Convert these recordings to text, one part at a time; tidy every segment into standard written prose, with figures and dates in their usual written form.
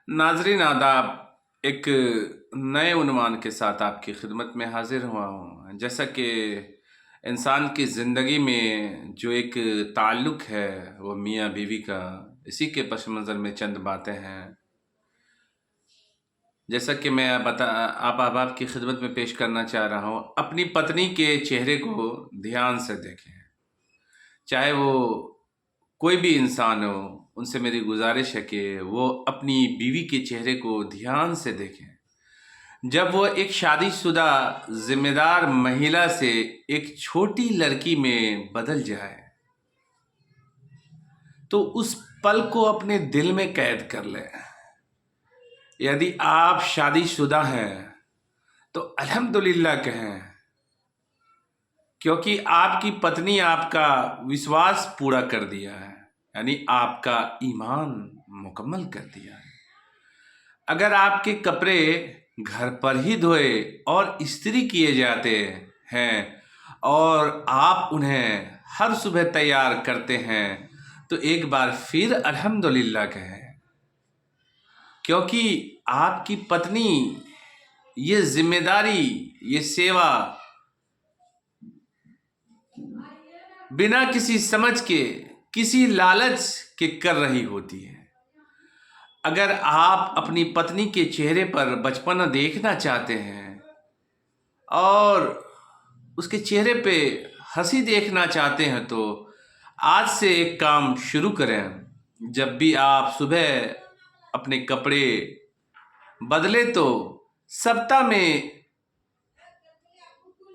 नाजरीन आदाब, एक नए उन्वान के साथ आपकी खिदमत में हाजिर हुआ हूँ। जैसा कि इंसान की ज़िंदगी में जो एक ताल्लुक़ है वो मियाँ बीवी का, इसी के पस मंज़र में चंद बातें हैं। जैसा कि मैं आप अहबाब की खिदमत में पेश करना चाह रहा हूँ, अपनी पत्नी के चेहरे को ध्यान से देखें। चाहे वो कोई भी इंसान हो, उनसे मेरी गुजारिश है कि वो अपनी बीवी के चेहरे को ध्यान से देखें। जब वो एक शादीशुदा जिम्मेदार महिला से एक छोटी लड़की में बदल जाए, तो उस पल को अपने दिल में कैद कर लें। यदि आप शादीशुदा हैं तो अल्हम्दुलिल्लाह कहें, क्योंकि आपकी पत्नी आपका विश्वास पूरा कर दिया है, यानी आपका ईमान मुकम्मल कर दिया है। अगर आपके कपड़े घर पर ही धोए और इस्त्री किए जाते हैं और आप उन्हें हर सुबह तैयार करते हैं, तो एक बार फिर अल्हम्दुलिल्लाह कहें, क्योंकि आपकी पत्नी ये जिम्मेदारी, ये सेवा बिना किसी समझ के, किसी लालच के कर रही होती है। अगर आप अपनी पत्नी के चेहरे पर बचपना देखना चाहते हैं और उसके चेहरे पे हंसी देखना चाहते हैं, तो आज से एक काम शुरू करें। जब भी आप सुबह अपने कपड़े बदले, तो सप्ताह में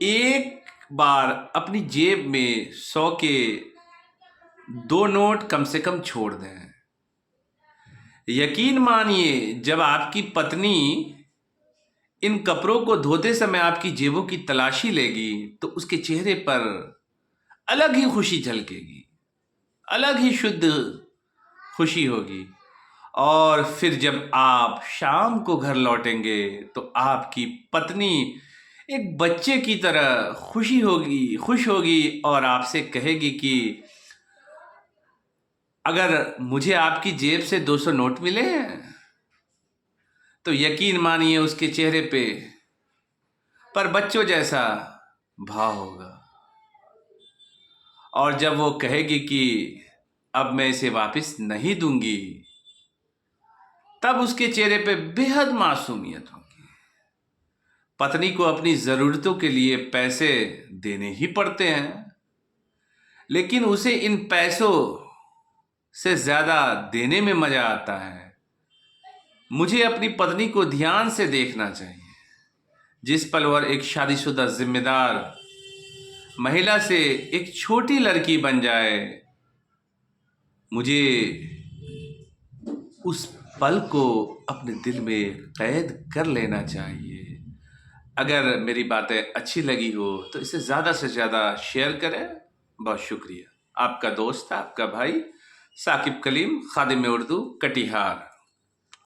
एक बार अपनी जेब में 100 के 2 नोट कम से कम छोड़ दें। यकीन मानिए, जब आपकी पत्नी इन कपड़ों को धोते समय आपकी जेबों की तलाशी लेगी, तो उसके चेहरे पर अलग ही खुशी झलकेगी, अलग ही शुद्ध खुशी होगी। और फिर जब आप शाम को घर लौटेंगे, तो आपकी पत्नी एक बच्चे की तरह खुश होगी और आपसे कहेगी कि अगर मुझे आपकी जेब से 200 नोट मिले हैं, तो यकीन मानिए उसके चेहरे पर बच्चों जैसा भाव होगा। और जब वो कहेगी कि अब मैं इसे वापस नहीं दूंगी, तब उसके चेहरे पे बेहद मासूमियत होगी। पत्नी को अपनी ज़रूरतों के लिए पैसे देने ही पड़ते हैं, लेकिन उसे इन पैसों से ज़्यादा देने में मज़ा आता है। मुझे अपनी पत्नी को ध्यान से देखना चाहिए। जिस पल वह एक शादीशुदा जिम्मेदार महिला से एक छोटी लड़की बन जाए, मुझे उस पल को अपने दिल में कैद कर लेना चाहिए। अगर मेरी बातें अच्छी लगी हो तो इसे ज़्यादा से ज़्यादा शेयर करें। बहुत शुक्रिया। आपका दोस्त, आपका भाई साकिब कलीम, खादिम उर्दू, कटिहार।